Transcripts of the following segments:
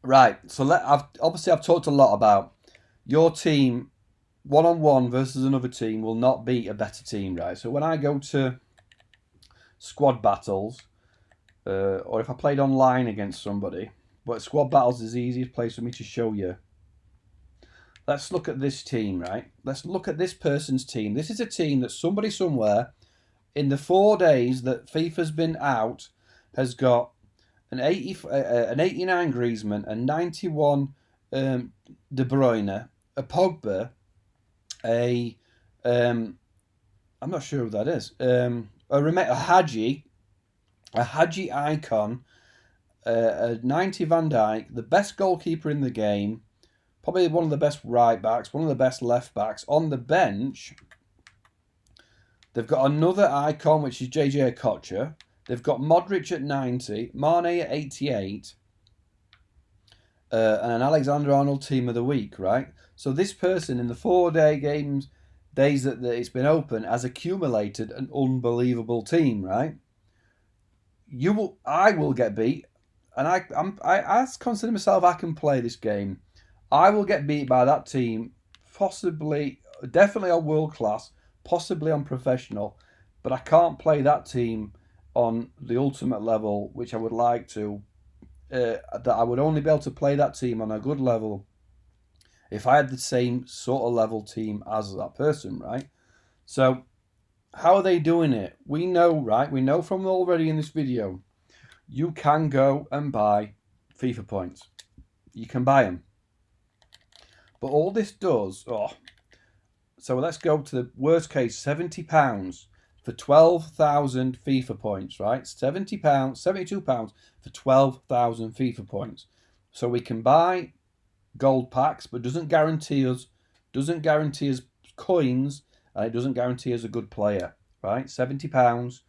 Right. So I've talked a lot about your team one-on-one versus another team will not beat a better team, right? So when I go to squad battles, or if I played online against somebody, but squad battles is the easiest place for me to show you. Let's look at this team, right? Let's look at this person's team. This is a team that somebody somewhere in the 4 days that FIFA's been out has got an 89 Griezmann, a 91 De Bruyne, a Pogba, I'm not sure who that is, a Hadji icon, a 90 Van Dijk, the best goalkeeper in the game, probably one of the best right backs, one of the best left backs. On the bench, they've got another icon, which is JJ Okocha. They've got Modric at 90, Mane at 88, and an Alexander-Arnold team of the week, right? So this person in the 4-day days that it's been open has accumulated an unbelievable team, right? I will get beat, and I consider myself I can play this game. I will get beat by that team, possibly, definitely on world class, possibly on professional, but I can't play that team on the ultimate level, which I would like to. That I would only be able to play that team on a good level if I had the same sort of level team as that person, right? So, how are they doing it? We know, right? We know from already in this video, you can go and buy FIFA points. You can buy them. But all this does, so let's go to the worst case, £70 for 12,000 FIFA points, right? £70, £72 for 12,000 FIFA points. So we can buy gold packs, but doesn't guarantee us coins, and it doesn't guarantee us a good player, right? £70,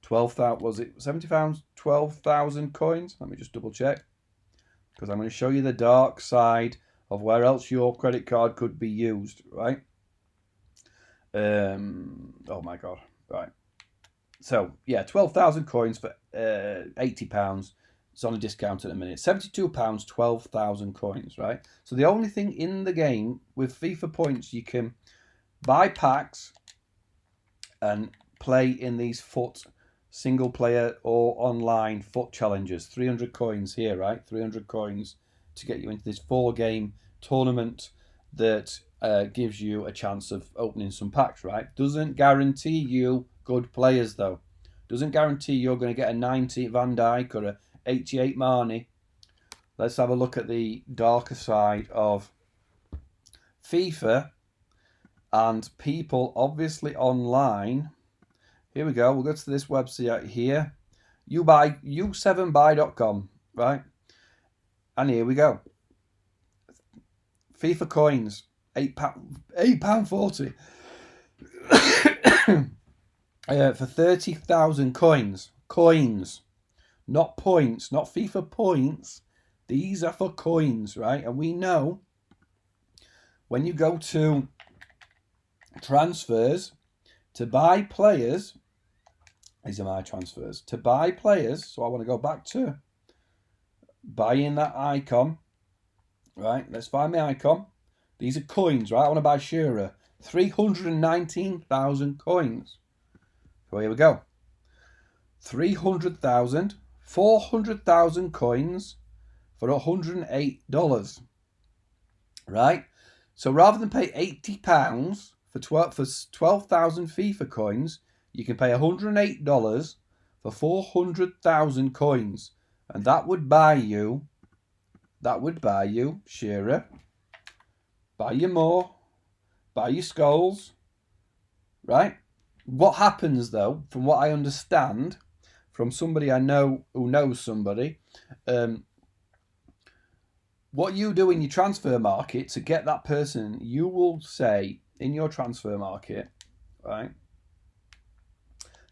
12,000, was it £70, 12,000 coins? Let me just double check, because I'm going to show you the dark side of where else your credit card could be used, right? Oh my god, right. So yeah, 12,000 coins for £80. It's on a discount at the minute. £72, 12,000 coins, right? So the only thing in the game with FIFA points, you can buy packs and play in these FUT single player or online FUT challenges. 300 coins here, right? 300 coins to get you into this 4-game tournament that gives you a chance of opening some packs, right? Doesn't guarantee you good players, though. Doesn't guarantee you're going to get a 90 Van Dijk or a 88 Mane. Let's have a look at the darker side of FIFA and people obviously online. Here we go. We'll go to this website here. U7buy.com, right? And here we go. FIFA coins, £8.40 for 30,000 coins, not points, not FIFA points. These are for coins, right? And we know when you go to transfers to buy players, these are my transfers, to buy players, so I want to go back to buying that icon. Right, let's find my icon. These are coins, right? I want to buy Shearer. 319,000 coins. So here we go. 300,000, 400,000 coins for $108. Right? So rather than pay £80 for 12,000 FIFA coins, you can pay $108 for 400,000 coins. And that would buy you Shearer, buy you Moore, buy you Scholes, right? What happens though, from what I understand, from somebody I know who knows somebody, what you do in your transfer market to get that person, you will say in your transfer market, right?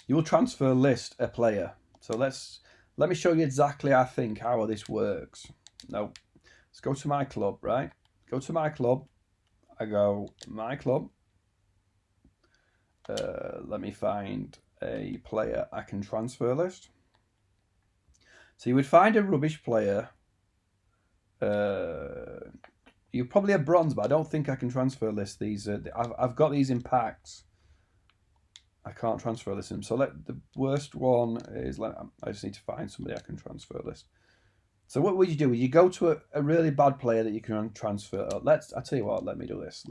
You will transfer list a player. So let me show you exactly how this works. No, let's go to my club, right? Go to my club. I go, my club. Let me find a player I can transfer list. So you would find a rubbish player. You probably have bronze, but I don't think I can transfer list these. I've got these in packs. I can't transfer list them. So the worst one is, I just need to find somebody I can transfer list. So what would you do? You go to a really bad player that you can transfer. I tell you what, let me do this.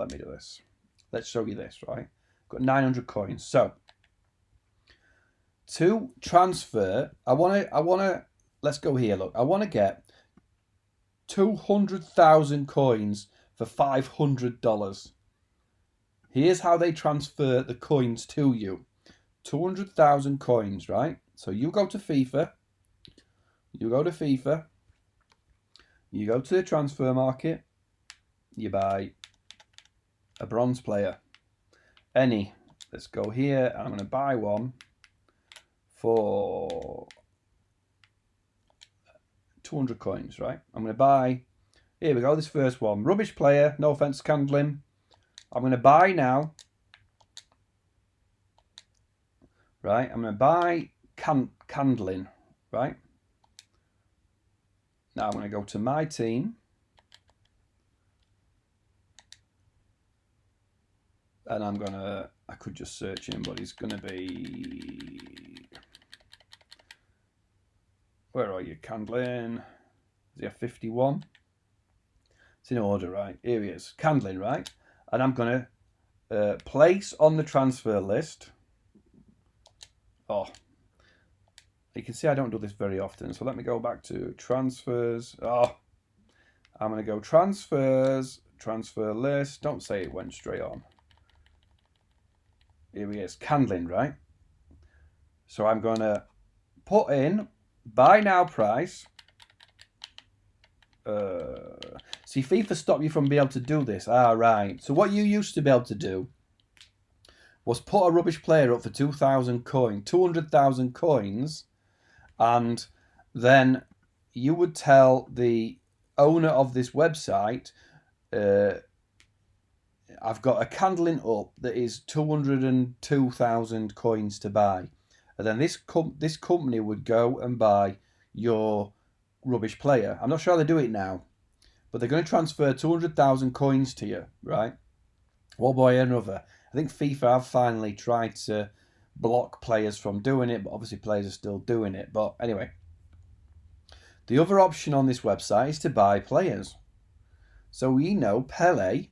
Let's show you this, right? Got 900 coins. So to transfer, I wanna let's go here, look. I wanna get 200,000 coins for $500. Here's how they transfer the coins to you. 200,000 coins, right? So you go to FIFA. You go to the transfer market. You buy a bronze player. Any. Let's go here. I'm going to buy one for 200 coins, right? I'm going to buy, here we go, this first one. Rubbish player, no offense, Candlin. I'm going to buy now. Right, I'm going to buy Candlin, right? Now I'm going to go to my team. And I'm going to, I could just search him, but he's going to be, where are you, Candlin? Is he a 51? It's in order, right? Here he is, Candlin, right? And I'm going to place on the transfer list. Oh, you can see I don't do this very often. So let me go back to transfers. Oh, I'm going to go transfers, transfer list. Don't say it went straight on. Here he is, Candlin, right? So I'm going to put in buy now price. See, FIFA stopped you from being able to do this. Ah, right. So what you used to be able to do was put a rubbish player up for 2,000 coins, 200,000 coins, and then you would tell the owner of this website, I've got a Candlin up that is 202,000 coins to buy. And then this company would go and buy your rubbish player. I'm not sure how they do it now, but they're going to transfer 200,000 coins to you, right? One way or another. I think FIFA have finally tried to block players from doing it, but obviously players are still doing it. But anyway, the other option on this website is to buy players. So we know Pele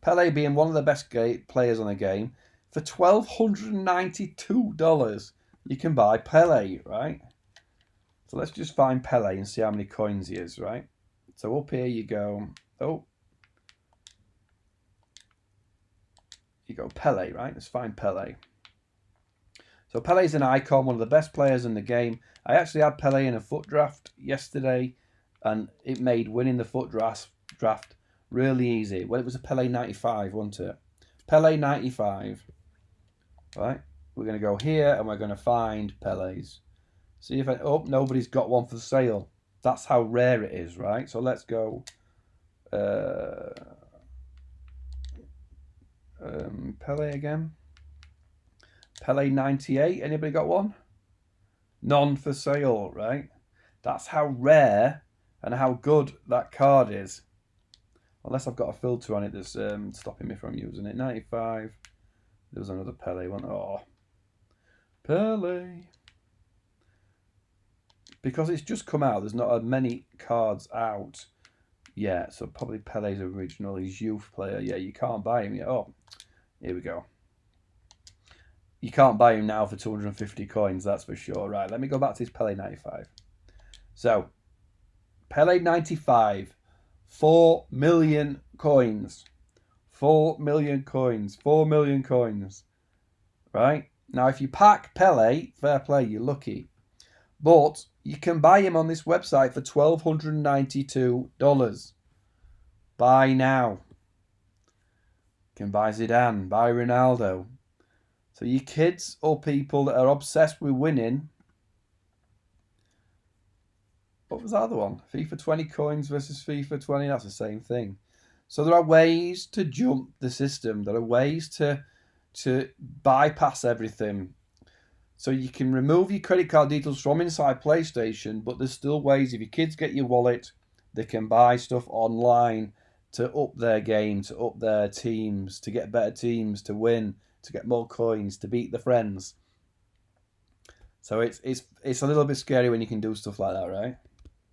being one of the best players on the game, for $1,292, you can buy Pele, right? So let's just find Pele and see how many coins he is, right? So up here you go. Oh, you go Pele, right? Let's find Pele. So Pele's an icon, one of the best players in the game. I actually had Pele in a FUT draft yesterday, and it made winning the FUT draft really easy. Well, it was a Pele 95, wasn't it? Pele 95. Right? We're going to go here, and we're going to find Pele's. See if nobody's got one for sale. That's how rare it is, right? So let's go. Pele again. Pele 98. Anybody got one? None for sale, right? That's how rare and how good that card is. Unless I've got a filter on it that's stopping me from using it. 95. There was another Pele one. Oh, Pele. Because it's just come out, there's not as many cards out yet. So probably Pele's original, his youth player. Yeah, you can't buy him yet. Oh, here we go. You can't buy him now for 250 coins, that's for sure. Right, let me go back to his Pele 95. So, Pele 95, 4 million coins. 4 million coins. 4 million coins. Right? Now, if you pack Pele, fair play, you're lucky. But you can buy him on this website for $1,292. Buy now. You can buy Zidane, buy Ronaldo. So you kids or people that are obsessed with winning. What was the other one? FIFA 20 coins versus FIFA 20. That's the same thing. So there are ways to jump the system. There are ways to bypass everything. So you can remove your credit card details from inside PlayStation, but there's still ways. If your kids get your wallet, They can buy stuff online to up their game, to up their teams, to get better teams, to win, to get more coins, to beat the friends. So it's a little bit scary when you can do stuff like that, right?